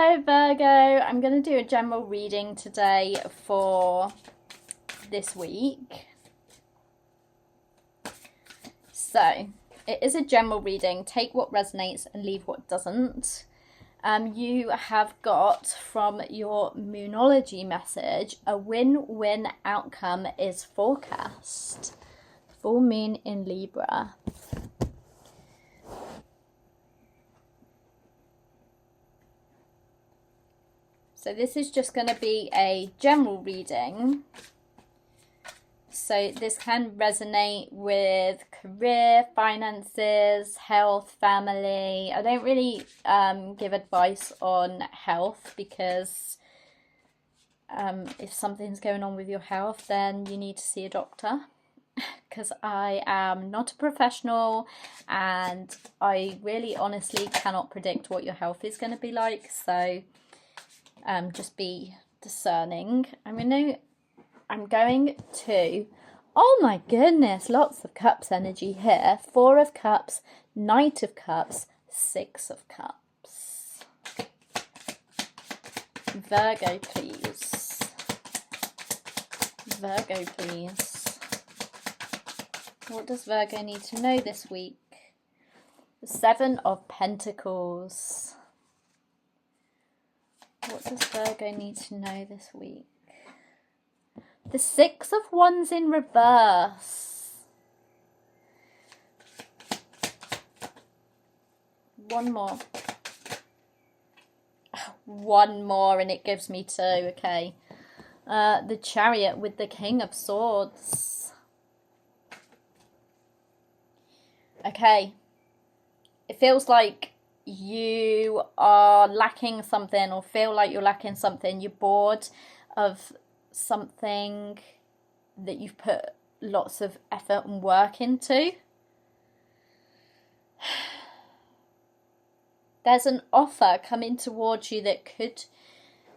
Hello Virgo, I'm going to do a general reading today for this week. So, it is a general reading. Take what resonates and leave what doesn't. You have got from your Moonology message, a win-win outcome is forecast. Full moon in Libra. So this is just going to be a general reading. So this can resonate with career, finances, health, family. I don't really give advice on health because if something's going on with your health, then you need to see a doctor. Because I am not a professional and I really honestly cannot predict what your health is going to be like. So just be discerning. I'm going to, oh my goodness, lots of cups energy here. 4 of Cups, Knight of Cups, 6 of Cups. Virgo, please. Virgo, please. What does Virgo need to know this week? The 7 of Pentacles. What does Virgo need to know this week? The 6 of Wands in reverse. One more. One more and it gives me 2. Okay. The Chariot with the King of Swords. Okay. It feels like you are lacking something or feel like you're lacking something. You're bored of something that you've put lots of effort and work into. There's an offer coming towards you that could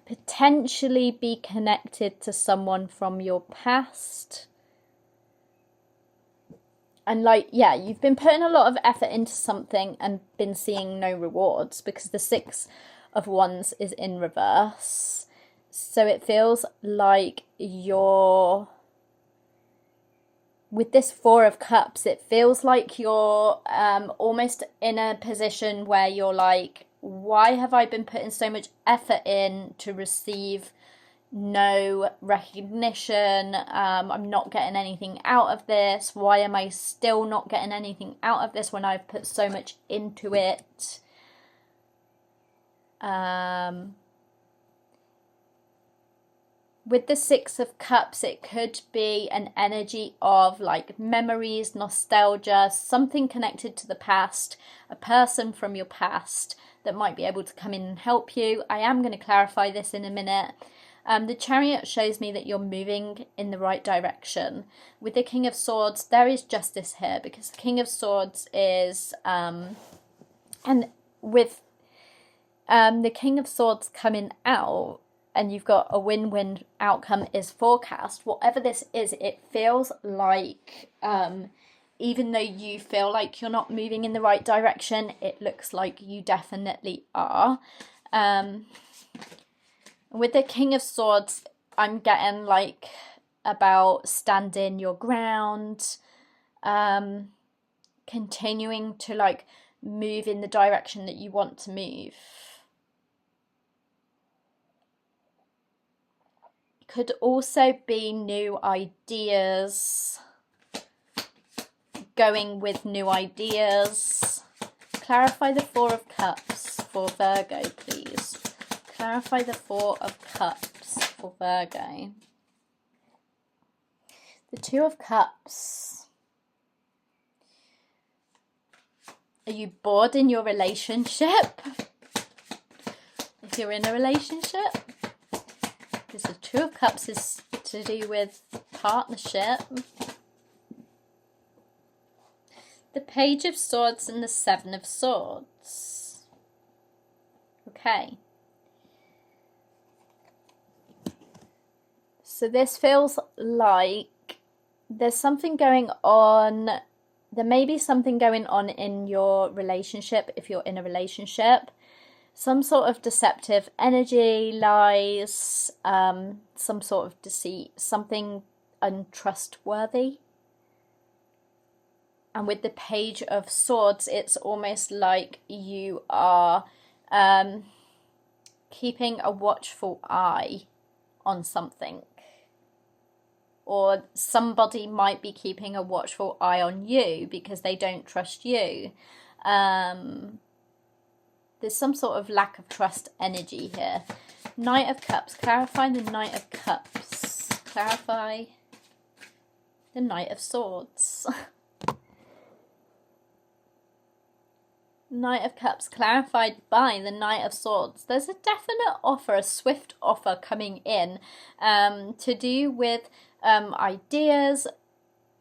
potentially be connected to someone from your past. And you've been putting a lot of effort into something and been seeing no rewards because the 6 of Wands is in reverse. So it feels like you're, with this 4 of Cups, it feels like you're almost in a position where you're like, why have I been putting so much effort in to receive no recognition? I'm not getting anything out of this. Why am I still not getting anything out of this when I've put so much into it? With the 6 of Cups, it could be an energy of like memories, nostalgia, something connected to the past, a person from your past that might be able to come in and help you. I am going to clarify this in a minute. The Chariot shows me that you're moving in the right direction. With the King of Swords, there is justice here because the King of Swords is, and with the King of Swords coming out, and you've got a win-win outcome is forecast. Whatever this is, it feels like, even though you feel like you're not moving in the right direction, it looks like you definitely are. With the King of Swords, I'm getting like about standing your ground, continuing to like move in the direction that you want to move. It could also be new ideas, going with new ideas. Clarify the 4 of Cups for Virgo, please. Clarify the 4 of Cups for Virgo. The 2 of Cups. Are you bored in your relationship? If you're in a relationship. Because the 2 of Cups is to do with partnership. The Page of Swords and the 7 of Swords. Okay. So this feels like there's something going on. There may be something going on in your relationship if you're in a relationship. some sort of deceptive energy, lies, some sort of deceit, something untrustworthy. And with the Page of Swords, it's almost like you are keeping a watchful eye on something. Or somebody might be keeping a watchful eye on you because they don't trust you. There's some sort of lack of trust energy here. Knight of Cups. Clarify the Knight of Cups. Clarify the Knight of Swords. Knight of Cups clarified by the Knight of Swords. There's a definite offer, a swift offer coming in to do with ideas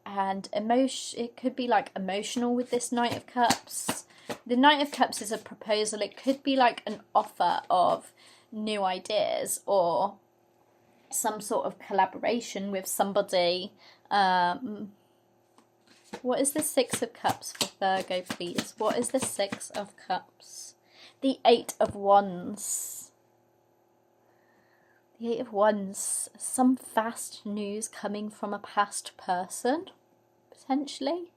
and emotion. It could be like emotional with this Knight of Cups. The Knight of Cups is a proposal. It could be like an offer of new ideas or some sort of collaboration with somebody. What is the Six of Cups for Virgo, please? What is the Six of Cups? The Eight of Wands. The Eight of Wands. Some fast news coming from a past person, potentially.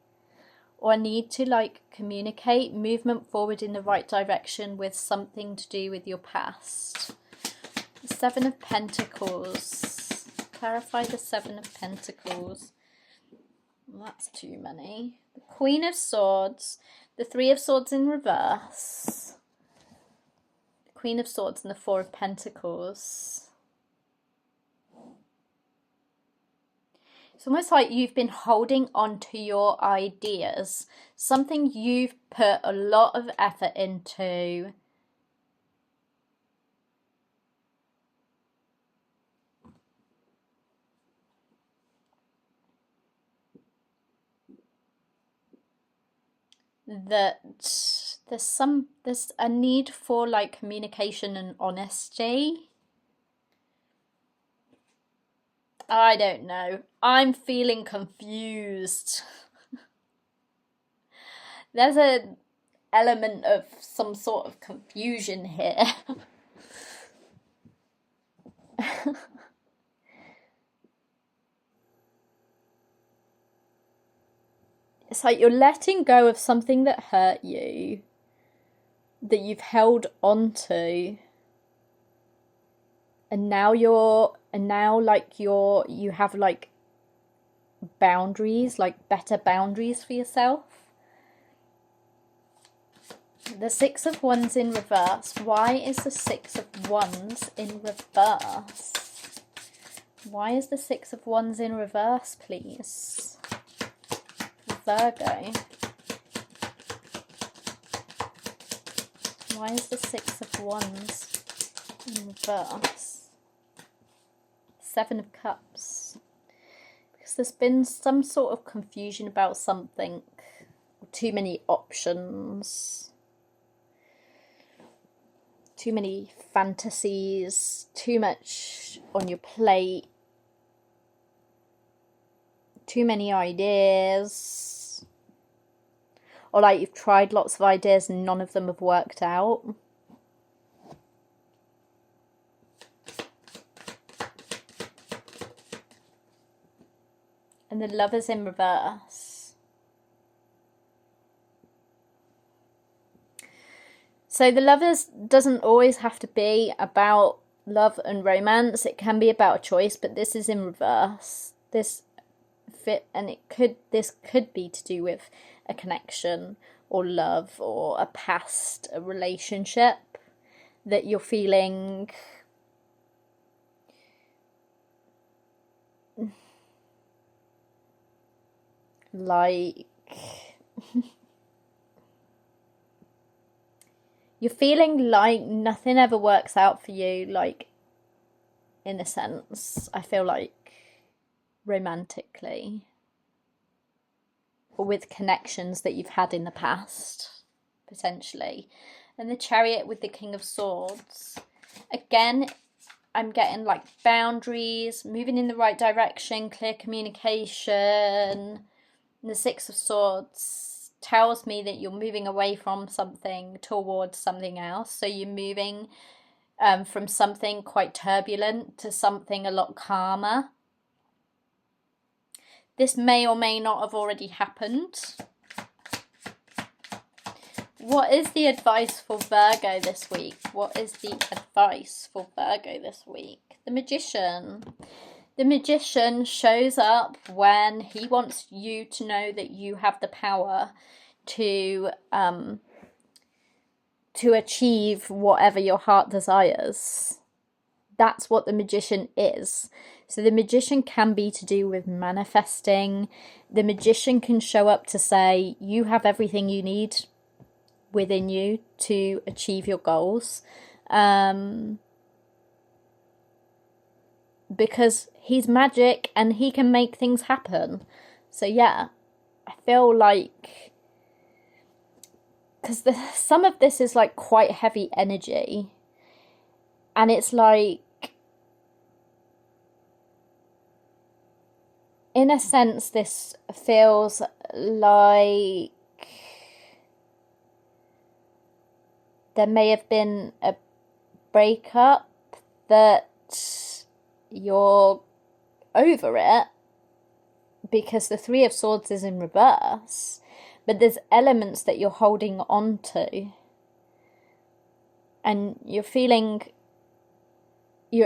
Or a need to like communicate, movement forward in the right direction with something to do with your past. The Seven of Pentacles. Clarify the Seven of Pentacles. That's too many. The Queen of Swords, the Three of Swords in reverse, the Queen of Swords and the Four of Pentacles. It's almost like you've been holding on to your ideas, something you've put a lot of effort into. That there's a need for like communication and honesty. I don't know. I'm feeling confused. There's an element of some sort of confusion here. It's like you're letting go of something that hurt you, that you've held on to, and now you have like boundaries, like better boundaries for yourself. The Six of Wands in reverse. Why is the Six of Wands in reverse? Why is the Six of Wands in reverse, please? Virgo. Why is the Six of Wands in reverse? Seven of Cups. Because there's been some sort of confusion about something. Too many options. Too many fantasies. Too much on your plate. Too many ideas. Or like you've tried lots of ideas and none of them have worked out. And the Lovers in reverse. So the Lovers doesn't always have to be about love and romance. It can be about a choice, but this is in reverse. This could be to do with a connection or love or a past relationship that you're feeling like you're feeling like nothing ever works out for you, like in a sense, I feel like romantically or with connections that you've had in the past, potentially. And the Chariot with the King of Swords. Again, I'm getting like boundaries, moving in the right direction, clear communication. And the Six of Swords tells me that you're moving away from something towards something else. So you're moving from something quite turbulent to something a lot calmer. This may or may not have already happened. What is the advice for Virgo this week? What is the advice for Virgo this week? The Magician. The Magician shows up when he wants you to know that you have the power to achieve whatever your heart desires. That's what the Magician is. So the Magician can be to do with manifesting. The Magician can show up to say, you have everything you need within you to achieve your goals. Because he's magic and he can make things happen. So yeah, I feel like, because some of this is like quite heavy energy, and it's like, in a sense, this feels like there may have been a breakup, that you're over it, because the Three of Swords is in reverse, but there's elements that you're holding on to, and you're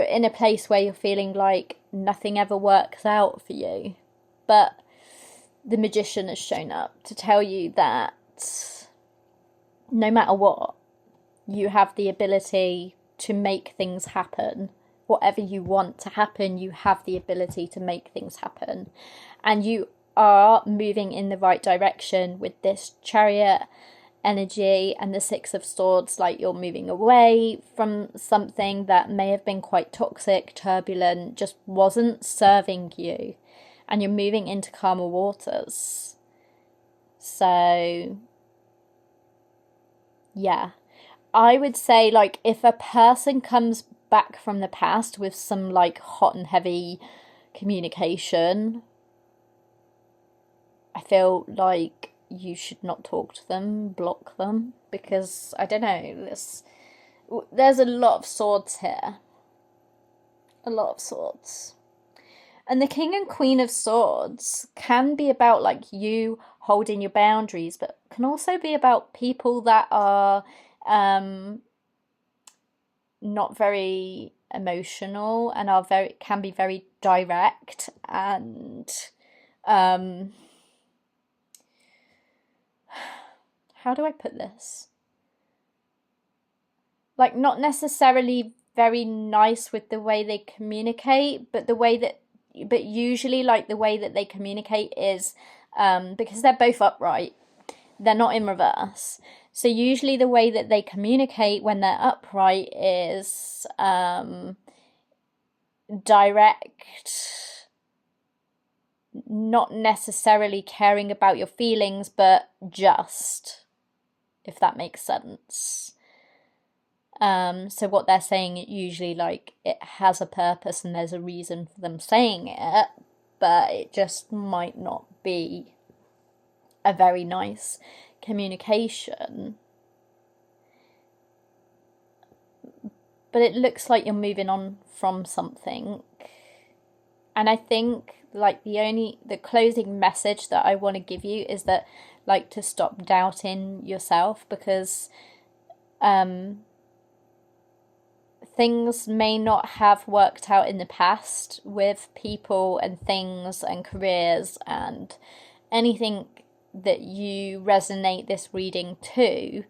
in a place where you're feeling like nothing ever works out for you. But the Magician has shown up to tell you that no matter what, you have the ability to make things happen. Whatever you want to happen, you have the ability to make things happen. And you are moving in the right direction with this Chariot energy and the Six of Swords. Like, you're moving away from something that may have been quite toxic, turbulent, just wasn't serving you. And you're moving into calmer waters. So, yeah. I would say, like, if a person comes back from the past with some like hot and heavy communication, I feel like you should not talk to them, block them, because I don't know, there's a lot of swords here. A lot of swords. And the King and Queen of Swords can be about like you holding your boundaries, but can also be about people that are not very emotional and can be very direct, and how do I put this? Like, not necessarily very nice with the way they communicate, but usually like the way that they communicate is because they're both upright, they're not in reverse. So usually the way that they communicate when they're upright is direct, not necessarily caring about your feelings, but just, if that makes sense. So what they're saying, usually like it has a purpose and there's a reason for them saying it, but it just might not be a very nice communication. But it looks like you're moving on from something. And I think like the closing message that I want to give you is that, like, to stop doubting yourself, because things may not have worked out in the past with people and things and careers and anything that you resonate this reading to.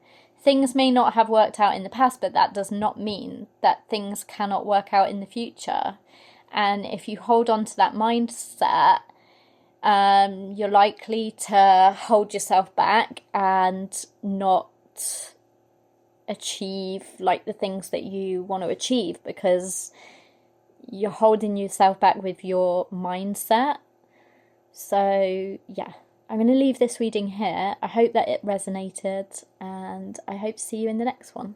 Things may not have worked out in the past, but that does not mean that things cannot work out in the future. And if you hold on to that mindset, you're likely to hold yourself back and not achieve like the things that you want to achieve, because you're holding yourself back with your mindset. So yeah, I'm going to leave this reading here. I hope that it resonated, and I hope to see you in the next one.